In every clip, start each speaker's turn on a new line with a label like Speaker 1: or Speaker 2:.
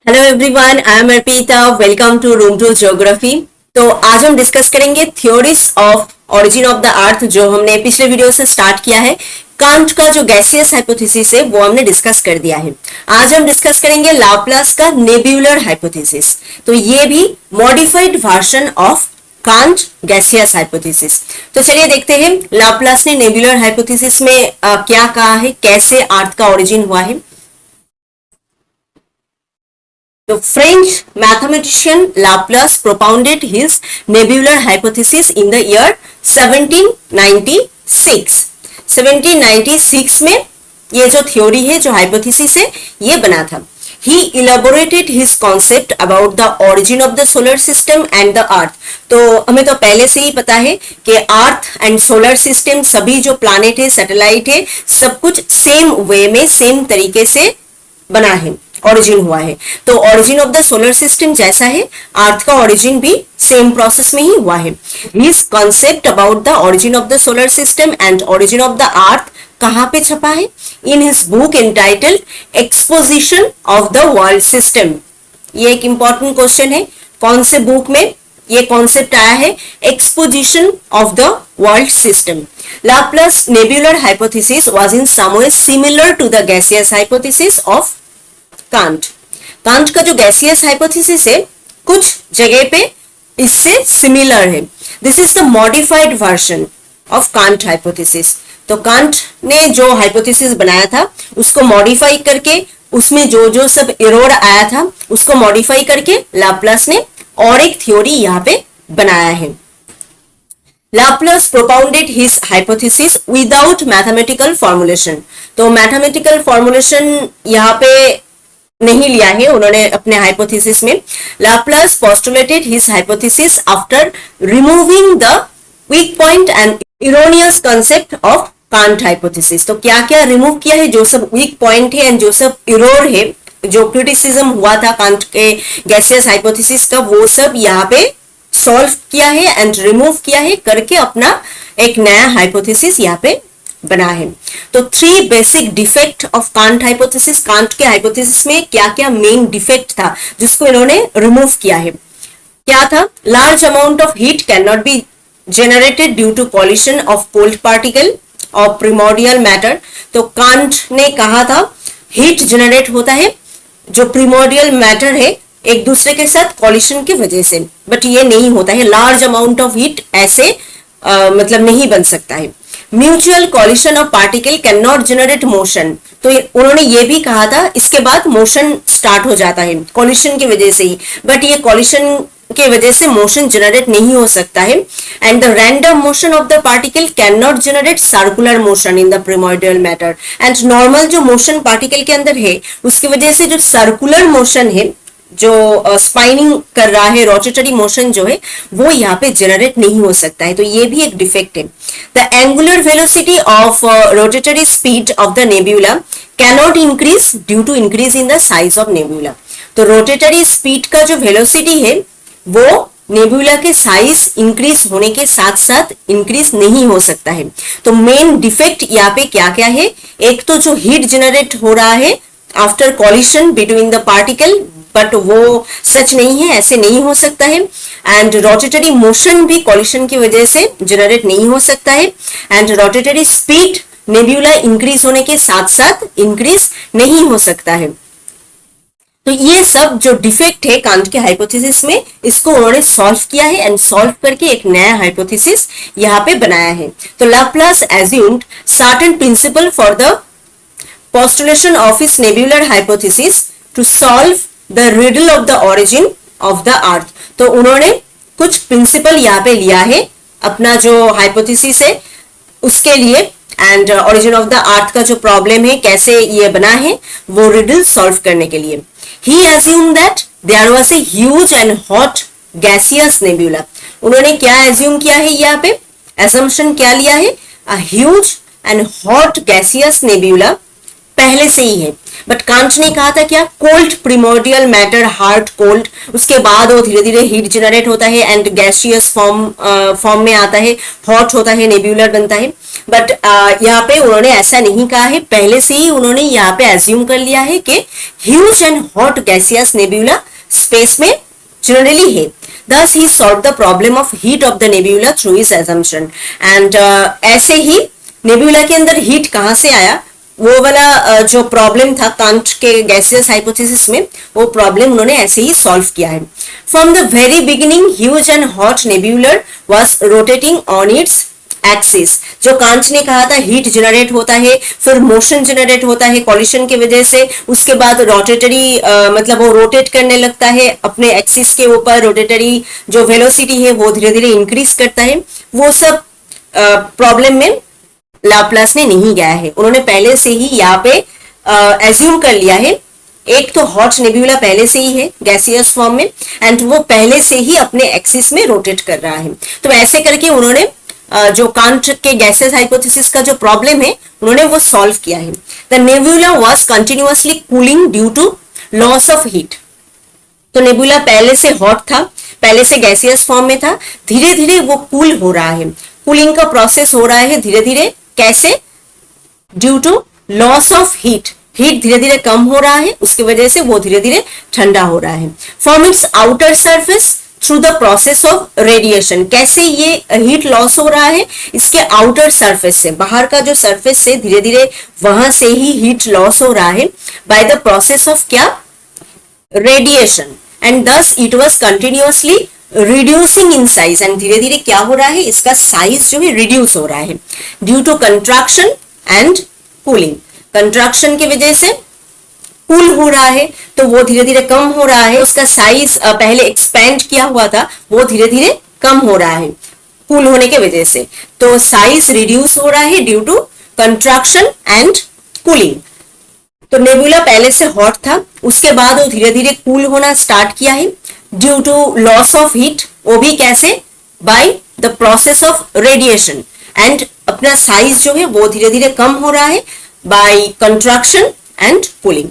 Speaker 1: Hello everyone, I am Arpita. Welcome to room to geography. तो आज हम डिस्कस करेंगे theories of origin of the earth, जो हमने पिछले वीडियो से स्टार्ट किया है। कांट का जो गैसियस हाइपोथेसिस है वो हमने डिस्कस कर दिया है। आज हम डिस्कस करेंगे लाप्लास का नेब्यूलर हाइपोथेसिस। तो ये भी modified version of can't gaseous hypothesis. तो चलिए देखते हैं लाप्लास ने नेब्यूलर हाइपोथेसिस में क्या कहा है, कैसे अर्थ का ओरिजिन हुआ है। The French mathematician Laplace propounded his nebular hypothesis in the year 1796. 1796 में ये जो थ्योरी है, जो हाइपोथेसिस है, ये बना था। He elaborated his concept about the origin of the solar system and the earth. तो हमें तो पहले से ही पता है कि अर्थ एंड सोलर सिस्टम, सभी जो प्लैनेट है, सैटेलाइट है, सब कुछ सेम वे में, सेम तरीके से बना है, ओरिजिन हुआ है। तो origin of the solar system जैसा है, अर्थ का ओरिजिन भी सेम प्रोसेस में ही हुआ है। His concept about the origin of the solar system and origin of the अर्थ कहाँ पे छपा है? In his book entitled exposition of the world system. ये एक इंपॉर्टेंट क्वेश्चन है, कौन से बुक में ये कॉन्सेप्ट आया है? Exposition of the world system. Laplace nebular hypothesis was in some way similar to the gaseous hypothesis of Kant. Kant का जो गैसियस हाइपोथेसिस है, कुछ जगह पे इससे सिमिलर है। This is the modified version of can't hypothesis. तो Kant ने जो हाइपोथेसिस बनाया था, उसको मॉडिफाई करके, उसमें जो जो सब एरर आया था, उसको मॉडिफाई करके लाप्लास ने और एक थ्योरी यहाँ पे बनाया है। Laplace propounded his hypothesis without mathematical formulation. तो मैथमेटिकल फॉर्मुलेशन यहाँ पे नहीं लिया है उन्होंने अपने हाइपोथेसिस में। Laplace postulated his hypothesis after removing the weak point and erroneous concept of Kant hypothesis. तो क्या क्या रिमूव किया है? जो सब वीक पॉइंट है एंड जो सब एरर है, जो क्रिटिसिज्म हुआ था कांट के गैसियस हाइपोथेसिस का, वो सब यहाँ पे सॉल्व किया है एंड रिमूव किया है करके अपना एक नया हाइपोथेसिस यहाँ पे बना है। तो three basic defect of can't hypothesis, can't के हाइपोथेसिस में क्या क्या मेन डिफेक्ट था जिसको इन्होंने रिमूव किया है? क्या था? Large amount of heat can not be generated due to collision of cold particle of primordial matter. तो कांट ने कहा था हीट जनरेट होता है जो प्रिमोर्डियल मैटर है एक दूसरे के साथ कॉलिशन की वजह से, बट ये नहीं होता है। लार्ज अमाउंट ऑफ हीट ऐसे मतलब नहीं बन सकता है। Mutual coalition of particle can not generate motion. तो उन्होंने ये भी कहा था, इसके बाद मोशन स्टार्ट हो जाता है कॉलिशन की वजह से ही, बट ये कॉलिशन के वजह से मोशन जनरेट नहीं हो सकता है। And the random motion of the particle can not generate circular motion in the primordial matter. And normal जो मोशन पार्टिकल के अंदर है, उसकी वजह से जो सर्कुलर मोशन है, जो स्पाइनिंग कर रहा है, रोटेटरी मोशन जो है, वो यहाँ पे जनरेट नहीं हो सकता है। तो ये भी एक डिफेक्ट है। The angular velocity of rotatory speed of the nebula cannot increase due to increase in the size of nebula. तो रोटेटरी स्पीड का जो वेलोसिटी है, वो नेब्यूला के साइज इंक्रीज होने के साथ साथ इंक्रीज नहीं हो सकता है। तो मेन डिफेक्ट यहाँ पे क्या क्या है? एक तो जो हीट जनरेट हो रहा है after collision between the particle, but वो सच नहीं है, ऐसे नहीं हो सकता है। एंड रोटेटरी मोशन भी कॉलिशन की वजह से जनरेट नहीं हो सकता है। And rotatory speed nebula increase होने के साथ साथ इंक्रीज नहीं हो सकता है। तो ये सब जो डिफेक्ट है कांट के हाइपोथेसिस में, इसको उन्होंने सॉल्व किया है एंड सॉल्व करके एक नया हाइपोथेसिस यहाँ पे बनाया है। तो Laplace assumed certain principle for the postulation of his nebular hypothesis to solve the riddle of the origin of the earth. तो उन्होंने कुछ प्रिंसिपल यहाँ पे लिया है अपना जो हाइपोथेसिस है उसके लिए, एंड ओरिजिन ऑफ द अर्थ का जो प्रॉब्लम है, कैसे ये बना है, वो रिडल सॉल्व करने के लिए। He assumed that there was a huge and hot gaseous nebula. उन्होंने क्या एज्यूम किया है यहाँ पे? assumption क्या लिया है? A huge and hot gaseous nebula पहले से ही है। बट कांट ने कहा था क्या, कोल्ड प्रिमोर्डियल मैटर हार्ड कोल्ड, उसके बाद वो धीरे धीरे हीट जनरेट होता है एंड गैसियस फॉर्म में आता है, हॉट होता है, नेब्यूलर बनता है। बट यहाँ पे उन्होंने ऐसा नहीं कहा है, पहले से ही उन्होंने यहाँ पे एज्यूम कर लिया है कि huge and hot gaseous nebula space में जनरली है। Thus he solved the problem of heat of the nebula through his assumption and ऐसे ही नेब्यूला के अंदर हीट कहाँ से आया, वो वाला जो प्रॉब्लम था कांट के गैसियस हाइपोथेसिस में, वो प्रॉब्लम उन्होंने ऐसे ही सॉल्व किया है। From the very beginning huge and hot nebular was rotating on its axis. जो कांट ने कहा था हीट जनरेट होता है, फिर मोशन जनरेट होता है कॉलिशन की वजह से, उसके बाद रोटेटरी मतलब वो रोटेट करने लगता है अपने एक्सिस के ऊपर, रोटेटरी जो वेलोसिटी है वो धीरे धीरे इंक्रीज करता है। वो सब प्रॉब्लम में लाप्लास ने नहीं गया है, उन्होंने पहले से ही यहाँ पे एज्यूम कर लिया है। एक तो हॉट नेब्यूला पहले से ही है गैसियस फॉर्म में एंड वो पहले से ही अपने एक्सिस में रोटेट कर रहा है। तो ऐसे करके उन्होंने जो कांट के गैसेस हाइपोथेसिस का जो प्रॉब्लम है उन्होंने वो सॉल्व किया है। The nebula was continuously cooling due to loss of heat. तो नेबुला पहले से हॉट था, पहले से गैसियस फॉर्म में था, धीरे धीरे वो कूल हो रहा है, कूलिंग का प्रोसेस हो रहा है धीरे धीरे। कैसे? Due to loss of heat, heat धीरे धीरे कम हो रहा है, उसकी वजह से वो धीरे धीरे ठंडा हो रहा है। From its outer surface through the process of radiation. कैसे ये हीट लॉस हो रहा है? इसके आउटर सरफेस से, बाहर का जो सरफेस से धीरे धीरे वहां से ही हीट लॉस हो रहा है बाय द प्रोसेस ऑफ क्या? Radiation. And thus it was continuously reducing in size. And धीरे धीरे क्या हो रहा है? इसका साइज जो है रिड्यूस हो रहा है due to contraction and cooling. Contraction की वजह से कूल हो रहा है तो वो धीरे धीरे कम हो रहा है, उसका साइज पहले एक्सपेंड किया हुआ था वो धीरे धीरे कम हो रहा है कूल होने के वजह से। तो साइज रिड्यूस हो रहा है due to contraction and cooling. तो नेबुला पहले से हॉट था, उसके बाद वो धीरे धीरे कूल होना स्टार्ट किया है due to loss of heat. वो भी कैसे? By the process of radiation. And अपना साइज जो है वो धीरे धीरे कम हो रहा है by contraction and cooling.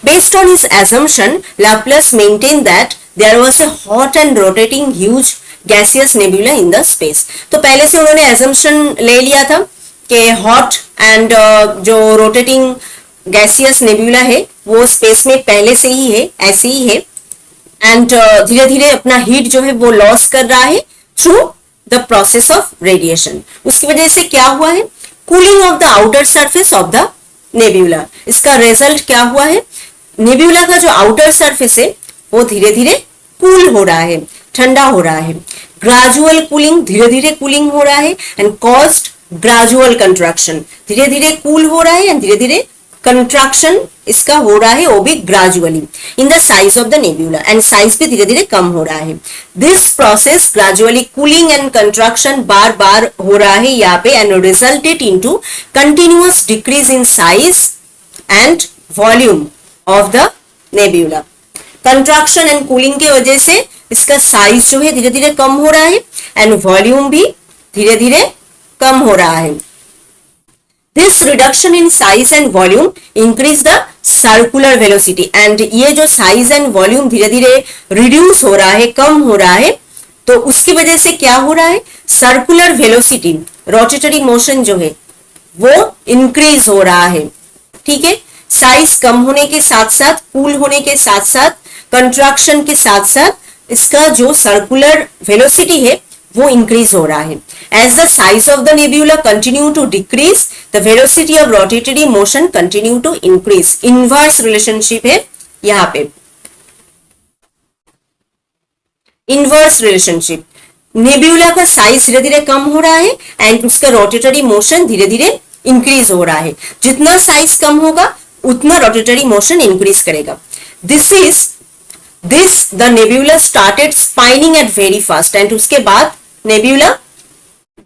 Speaker 1: Based on his assumption, Laplace maintained that there was a hot and rotating huge gaseous nebula in the space. तो पहले से उन्होंने assumption ले लिया था कि hot and जो rotating gaseous nebula है वो space में पहले से ही है, ऐसे ही है। and धीरे धीरे अपना heat जो है वो loss कर रहा है through the process of radiation। उसकी वजह से क्या हुआ है? Cooling of the outer surface of the nebula. इसका रिजल्ट क्या हुआ है? नेब्यूला का जो आउटर सरफेस है वो धीरे धीरे कूल हो रहा है, ठंडा हो रहा है। ग्रेजुअल कूलिंग, धीरे धीरे कूलिंग हो रहा है एंड कॉज्ड ग्रेजुअल कंट्रैक्शन। धीरे धीरे कूल हो रहा है एंड धीरे धीरे कंट्रैक्शन इसका हो रहा है, वो भी gradually in the size of the nebula. And size भी धीरे धीरे कम हो रहा है। This process gradually cooling and contraction बार बार हो रहा है यहाँ पे and resulted into continuous decrease in size and volume of the nebula. Contraction and cooling की वजह से इसका साइज जो है धीरे धीरे कम हो रहा है एंड वॉल्यूम भी धीरे धीरे कम हो रहा है। This reduction in size and volume increase the circular velocity and ये जो size and volume धीरे धीरे reduce हो रहा है, कम हो रहा है, तो उसकी वजह से क्या हो रहा है? circular velocity, rotatory motion जो है वो increase हो रहा है। ठीक है, साइज कम होने के साथ साथ, कूल होने के साथ साथ, कंट्रैक्शन के साथ साथ इसका जो सर्कुलर वेलोसिटी है वो इंक्रीज हो रहा है। As the size of the nebula continue to decrease, the velocity of rotatory motion continue to increase. Inverse relationship है यहाँ पे, इनवर्स रिलेशनशिप। नेब्यूला का साइज धीरे धीरे कम हो रहा है एंड उसका रोटेटरी मोशन धीरे धीरे इंक्रीज हो रहा है। जितना साइज कम होगा उतना रोटेटरी मोशन इंक्रीज करेगा। This the nebula started spinning at very fast and उसके बाद नेब्यूला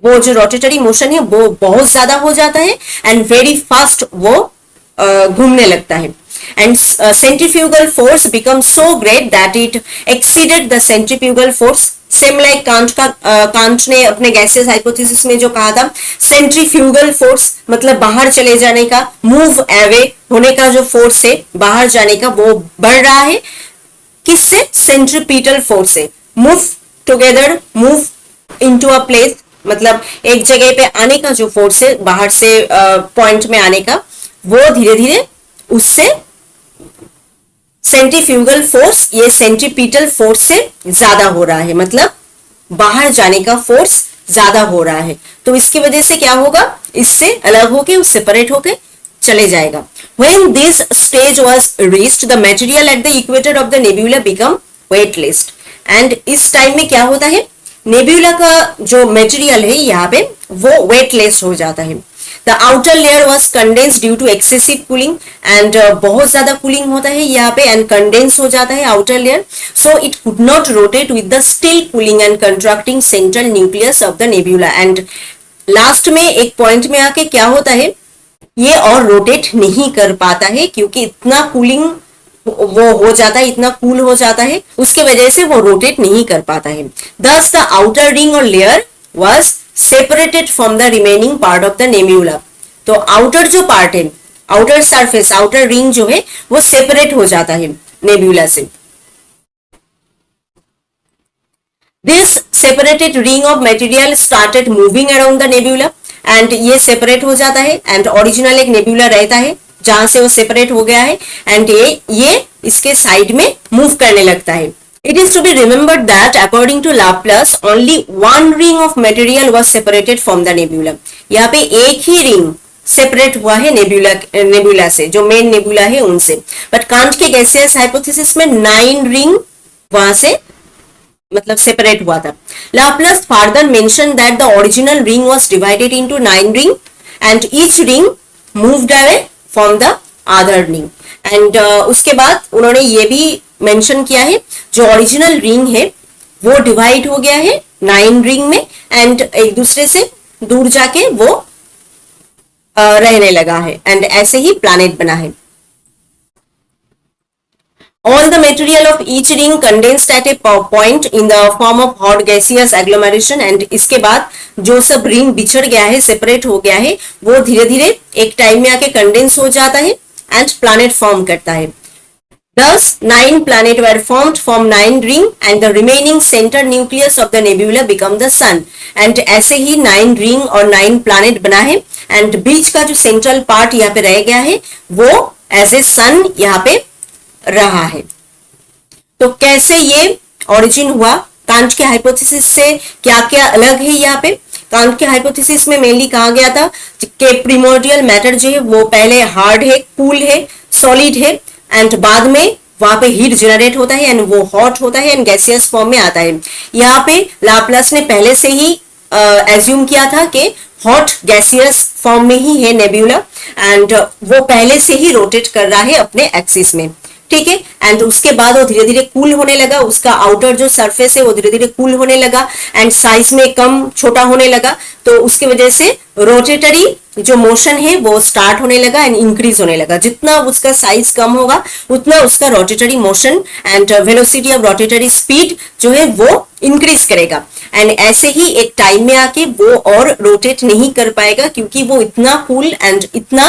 Speaker 1: वो जो रोटेटरी मोशन है वो बहुत ज्यादा हो जाता है एंड वेरी फास्ट वो घूमने लगता है। And centrifugal force become so great that it exceeded the centrifugal force same like can't ने अपने गैसियस हाइपोथेसिस में जो कहा था, सेंट्रीफ्यूगल फोर्स मतलब बाहर चले जाने का, मूव अवे होने का जो फोर्स है बाहर जाने का, वो बढ़ रहा है किससे? सेंट्रीपिटल फोर्स से। Move together, move into a place मतलब एक जगह पे आने का जो फोर्स है बाहर से पॉइंट में आने का, वो धीरे धीरे उससे सेंट्रीफ्यूगल फोर्स ये सेंट्रीपिटल फोर्स से ज्यादा हो रहा है, मतलब बाहर जाने का फोर्स ज्यादा हो रहा है। तो इसकी वजह से क्या होगा, इससे अलग होके सेपरेट होके चले जाएगा। When this stage was reached, the material at the equator of the nebula become weightless. And इस टाइम में क्या होता है, नेब्यूला का जो मटेरियल है यहाँ पे वो वेटलेस हो जाता है। The outer layer was condensed due to excessive cooling and बहुत ज्यादा कूलिंग होता है यहाँ पे and condense हो जाता है outer layer, so it could not rotate with the still cooling and contracting central nucleus of the nebula. And last में एक पॉइंट में आके क्या होता है, ये और रोटेट नहीं कर पाता है क्योंकि इतना कूलिंग वो हो जाता है, इतना कूल हो जाता है, उसके वजह से वो रोटेट नहीं कर पाता है। Thus the outer ring or layer was separated from the remaining part of the nebula. तो आउटर जो पार्ट है, आउटर सरफेस, आउटर रिंग जो है वो सेपरेट हो जाता है नेब्यूला से। This separated ring of material started moving around the nebula and ये सेपरेट हो जाता है and ओरिजिनल एक नेब्यूला रहता है जहां से वो सेपरेट हो गया है and ये इसके साइड में मूव करने लगता है। It is to be remembered that according to Laplace, only one ring of material was separated from the nebula. यहाँ पे एक ही रिंग सेपरेट हुआ है नेब्यूला से, जो मेन नेब्यूला है उनसे। बट कांट के गैसियस हाइपोथेसिस में 9 रिंग वहां से मतलब सेपरेट हुआ था। Laplace further mentioned that the original ring was divided into 9 ring and each ring moved away from the other ring. And उसके बाद उन्होंने ये भी मेंशन किया है जो ओरिजिनल रिंग है वो डिवाइड हो गया है 9 रिंग में एंड एक दूसरे से दूर जाके वो रहने लगा है एंड ऐसे ही प्लैनेट बना है। All the material of each ring condensed at a point in the form of hot gaseous agglomeration and इसके बाद जो सब रिंग बिछड़ गया है, सेपरेट हो गया है, वो धीरे धीरे एक टाइम में आके कंडेंस हो जाता है एंड प्लैनेट फॉर्म करता है। Thus, 9 planets were formed from 9 rings and the remaining center nucleus of the nebula become the sun. And ऐसे ही 9 ring और 9 planet बना है and बीच का जो central part यहाँ पे रह गया है वो as a sun यहाँ पे रहा है। तो कैसे ये origin हुआ, कांट के हाइपोथेसिस से क्या क्या अलग है यहाँ पे? कांट के हाइपोथेसिस में मेनली कहा गया था कि प्रिमोर्डियल मैटर जो है वो पहले हार्ड है, कूल है, सॉलिड है एंड बाद में वहां पे हीट जनरेट होता है एंड वो हॉट होता है एंड गैसियस फॉर्म में आता है। यहाँ पे लाप्लास ने पहले से ही एज्यूम किया था कि हॉट गैसियस फॉर्म में ही है नेब्यूला एंड वो पहले से ही रोटेट कर रहा है अपने एक्सिस में, ठीक है। एंड उसके बाद वो धीरे धीरे कूल होने लगा, उसका आउटर जो सरफेस है वो धीरे धीरे कूल होने लगा एंड साइज में कम छोटा होने लगा, तो उसकी वजह से रोटेटरी जो मोशन है वो स्टार्ट होने लगा एंड इंक्रीज होने लगा। जितना उसका साइज कम होगा उतना उसका rotatory motion and velocity of rotatory speed जो है वो इंक्रीज करेगा एंड ऐसे ही एक टाइम में आके वो और रोटेट नहीं कर पाएगा क्योंकि वो इतना कूल एंड इतना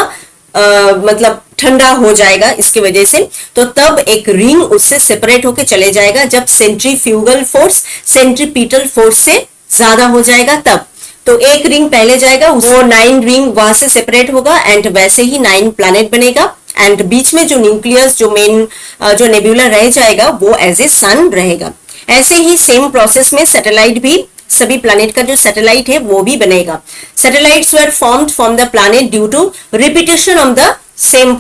Speaker 1: मतलब ठंडा हो जाएगा इसकी वजह से। तो तब एक रिंग उससे सेपरेट होके चले जाएगा जब सेंट्रीफ्यूगल फोर्स सेंट्रीपिटल फोर्स से ज्यादा हो जाएगा तब। तो एक रिंग पहले जाएगा, वो 9 रिंग वहां से सेपरेट होगा एंड वैसे ही 9 प्लैनेट बनेगा एंड बीच में जो न्यूक्लियस जो मेन जो नेब्यूला रह जाएगा वो एज ए सन रहेगा। ऐसे ही सेम प्रोसेस में सैटेलाइट भी, सभी प्लैनेट का जो सैटेलाइट है वो भी बनेगा। Satellites were formed from the planet due to repetition of the same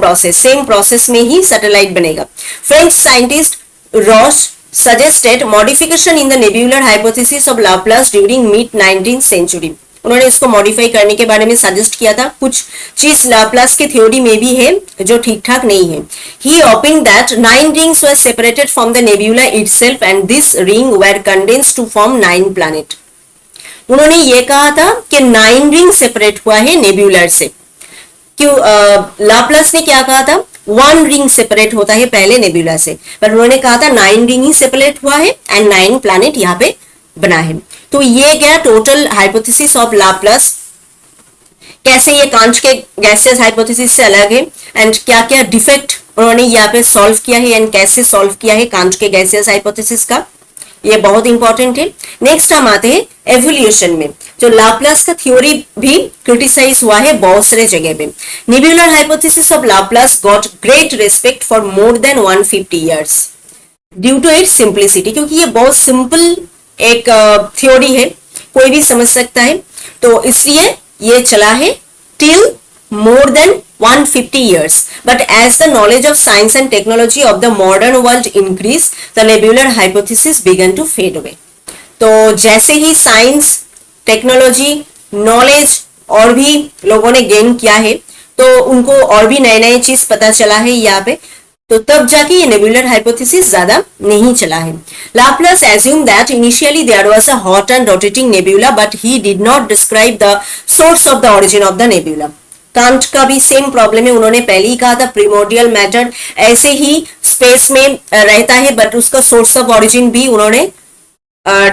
Speaker 1: process में ही सैटेलाइट बनेगा। French scientist Ross suggested modification in the nebular hypothesis of Laplace during mid 19th century. उन्होंने इसको मॉडिफाई करने के बारे में सजेस्ट किया था। कुछ चीज लाप्लास के थ्योरी में भी है जो ठीक ठाक नहीं है। He opined that 9 rings were separated from the nebula itself and this ring were condensed to form 9 planets. उन्होंने ये कहा था कि 9 रिंग सेपरेट हुआ है नेब्यूलर से। क्यों लाप्लास ने क्या कहा था, 1 रिंग सेपरेट होता है पहले नेब्यूला से, पर उन्होंने कहा था 9 रिंग ही सेपरेट हुआ है एंड 9 प्लैनेट यहाँ पे बना है। तो ये गया टोटल हाइपोथेसिस ऑफ लाप्लास, कैसे ये कांच के गैसियस हाइपोथेसिस से अलग है एंड क्या क्या डिफेक्ट उन्होंने यहाँ पे सॉल्व किया है एंड कैसे सॉल्व किया है कांच के गैसियस हाइपोथेसिस का, ये बहुत इंपॉर्टेंट है। नेक्स्ट हम आते हैं एवोल्यूशन में, जो लाप्लास का थ्योरी भी क्रिटिसाइज हुआ है बहुत सारे जगह पे। Nebular hypothesis of Laplace got great respect for more than 150 years due to its simplicity, क्योंकि ये बहुत सिंपल एक थ्योरी है, कोई भी समझ सकता है, तो इसलिए ये चला है till more than 150 years. But as the knowledge of science and technology of the modern world increased, the nebular hypothesis began to fade away. तो जैसे ही साइंस, टेक्नोलॉजी, नॉलेज और भी लोगों ने गेन किया है, तो उनको और भी नए नए चीज पता चला है यहाँ पे, तो तब जाके ये नेबुलर हाइपोथेसिस ज्यादा नहीं चला है। Laplace assumed that initially there was a hot and rotating nebula, but he did not describe the source of the origin of the nebula. Can't का भी सेम प्रॉब्लम है, उन्होंने पहले ही कहा था प्रिमोर्डियल मैटर ऐसे ही स्पेस में रहता है, बट उसका सोर्स ऑफ ओरिजिन भी उन्होंने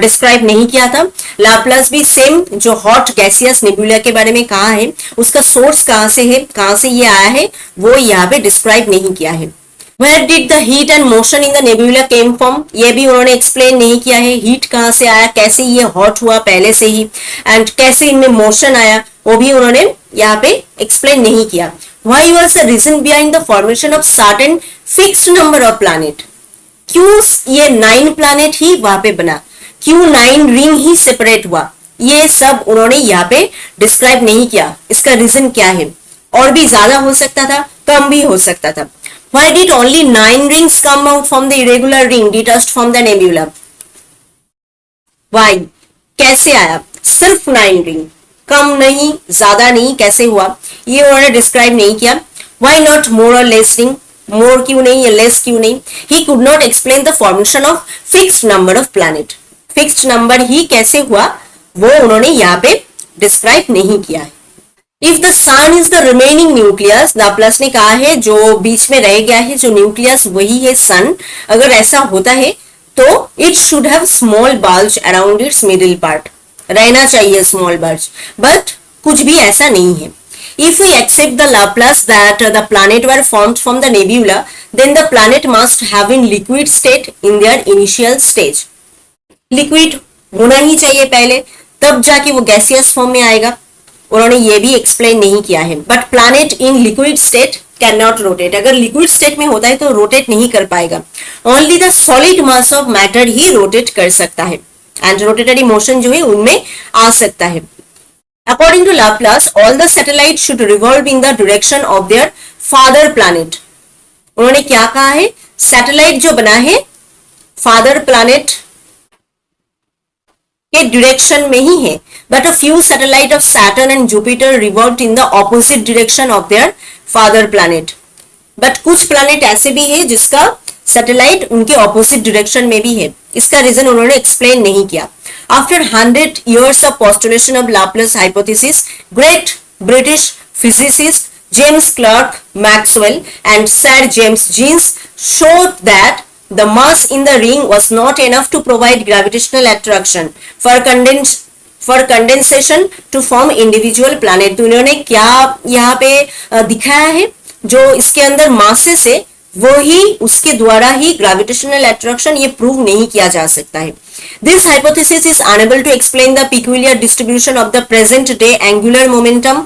Speaker 1: डिस्क्राइब नहीं किया था। लाप्लास भी सेम जो हॉट गैसियस नेबुला के बारे में कहा है, उसका सोर्स कहाँ से है, कहाँ से ये आया है, वो यहाँ पे डिस्क्राइब नहीं किया है। Where did the heat and motion in the nebula came from? ये भी उन्होंने एक्सप्लेन नहीं किया है, हीट कहाँ से आया, कैसे ये हॉट हुआ पहले से ही, एंड कैसे इनमें मोशन आया, वो भी उन्होंने यहाँ पे एक्सप्लेन नहीं किया। Why was the reason behind the formation of certain fixed number of planet? क्यों ये 9 प्लैनेट ही वहां पे बना, क्यों 9 रिंग ही सेपरेट हुआ, ये सब उन्होंने यहाँ पे डिस्क्राइब नहीं किया। इसका रीजन क्या है, और भी ज्यादा हो सकता था, कम भी हो सकता था। Why did only 9 rings come out from the irregular ring detached from the nebula? Why? कैसे आया सिर्फ 9 रिंग, कम नहीं ज्यादा नहीं, कैसे हुआ ये उन्होंने डिस्क्राइब नहीं किया। Why not more or less ring? मोर क्यों नहीं या लेस क्यों नहीं? He could not explain the formation of fixed number of planet. Fixed number ही कैसे हुआ वो उन्होंने यहाँ पे डिस्क्राइब नहीं किया है। If the sun is the remaining nucleus, Laplace ने कहा है जो बीच में रह गया है जो न्यूक्लियस वही है सन, अगर ऐसा होता है तो it should have small bulge around its middle part, रहना चाहिए स्मॉल बल्ज, बट कुछ भी ऐसा नहीं है। If we accept the Laplace that the planet were formed from the nebula, then the planet must have in liquid state in their initial stage. Liquid होना ही चाहिए पहले, तब जाके वो गैसियस फॉर्म में आएगा। उन्होंने ये भी एक्सप्लेन नहीं किया है। But planet in liquid state can not rotate, अगर लिक्विड स्टेट में होता है तो रोटेट नहीं कर पाएगा। Only the solid mass of matter he rotate कर सकता है, एंड रोटेटरी मोशन जो है उनमें आ सकता है। According to Laplace, all the satellites should revolve in the direction of their father planet. उन्होंने क्या कहा है, सैटेलाइट जो बना है फादर प्लैनेट के डायरेक्शन में ही है, but a few satellite of Saturn and Jupiter revolved in the opposite direction of their father planet. But कुछ प्लैनेट ऐसे भी है जिसका सैटेलाइट उनके ऑपोजिट डायरेक्शन में भी है, इसका रीजन उन्होंने एक्सप्लेन नहीं किया। After 100 years of postulation of Laplace hypothesis, great British physicist James Clerk Maxwell and Sir James Jeans showed that the mass in the ring was not enough to provide gravitational attraction for condensation to form individual planet। तो उन्होंने क्या यहाँ पे दिखाया है, जो इसके अंदर मासेस है वो ही उसके द्वारा ही ग्रेविटेशनल अट्रैक्शन ये प्रूव नहीं किया जा सकता है। This hypothesis is unable to explain the peculiar distribution of the present day angular momentum,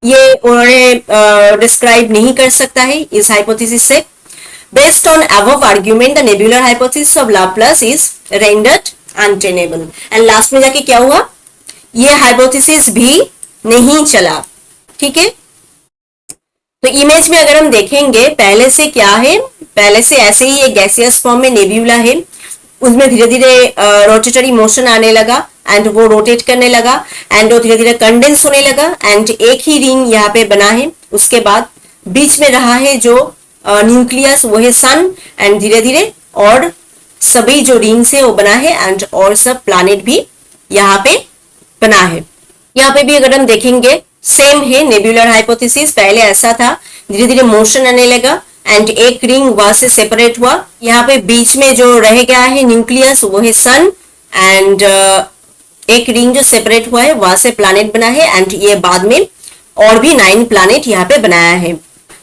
Speaker 1: ये उन्होंने डिस्क्राइब नहीं कर सकता है इस हाइपोथेसिस से। Based on above argument the nebular hypothesis of Laplace is rendered untenable, and last में जाके क्या हुआ, ये हाइपोथेसिस भी नहीं चला। ठीक है, तो इमेज में अगर हम देखेंगे पहले से क्या है, पहले से ऐसे ही एक गैसियस फॉर्म में नेब्यूला है, उसमें धीरे धीरे रोटेटरी मोशन आने लगा एंड वो रोटेट करने लगा एंड वो धीरे धीरे कंडेंस होने लगा एंड एक ही रिंग यहाँ पे बना है। उसके बाद बीच में रहा है जो न्यूक्लियस वो है सन, एंड धीरे धीरे और सभी जो रिंग्स है वो बना है एंड और सब प्लैनेट भी यहाँ पे बना है। यहाँ पे भी अगर हम देखेंगे सेम है नेबुलर हाइपोथेसिस, पहले ऐसा था, धीरे धीरे मोशन आने लगा एंड एक रिंग वहां से सेपरेट हुआ, यहाँ पे बीच में जो रह गया है न्यूक्लियस वो है सन एंड एक रिंग जो सेपरेट हुआ है वहां से प्लैनेट बना है, एंड ये बाद में और भी 9 प्लैनेट यहाँ पे बनाया है।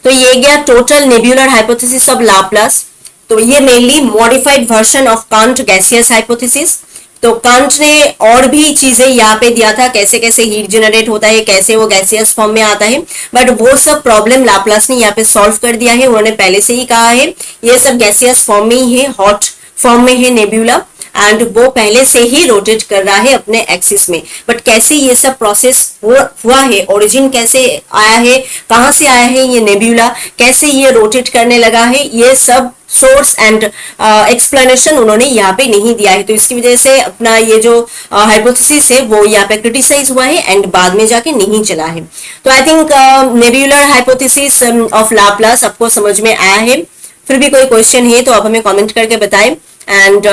Speaker 1: तो ये गया total nebular hypothesis of Laplace. तो ये mainly modified version of can't gaseous hypothesis. तो कांट ने और भी चीजें यहाँ पे दिया था, कैसे कैसे हीट जनरेट होता है, कैसे वो गैसियस फॉर्म में आता है, बट वो सब प्रॉब्लम लाप्लास ने यहाँ पे सॉल्व कर दिया है। उन्होंने पहले से ही कहा है ये सब गैसियस फॉर्म में ही है, हॉट फॉर्म में है नेब्यूला, एंड वो पहले से ही रोटेट कर रहा है अपने एक्सिस में। बट कैसे ये सब प्रोसेस हुआ है, ओरिजिन कैसे आया है, कहां से आया है ये नेब्यूला, कैसे ये रोटेट करने लगा है, ये सब सोर्स एंड एक्सप्लेनेशन उन्होंने यहाँ पे नहीं दिया है। तो इसकी वजह से अपना ये जो हाइपोथेसिस है वो यहाँ पे क्रिटिसाइज हुआ है एंड बाद में जाके नहीं चला है। तो I think nebular hypothesis of Laplace आपको समझ में आया है। फिर भी कोई क्वेश्चन है तो आप हमें कमेंट करके बताएं। एंड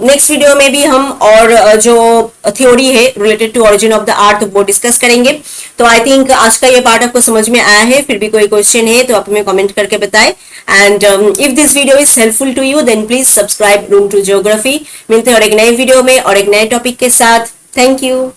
Speaker 1: नेक्स्ट वीडियो में भी हम और जो थ्योरी है related to origin of the earth वो डिस्कस करेंगे। तो आई थिंक आज का ये पार्ट आपको समझ में आया है। फिर भी कोई क्वेश्चन है तो आप हमें कमेंट करके बताएं। And if this video is helpful to you then please subscribe room to geography. मिलते हैं और एक नए वीडियो में और एक नए टॉपिक के साथ। Thank you.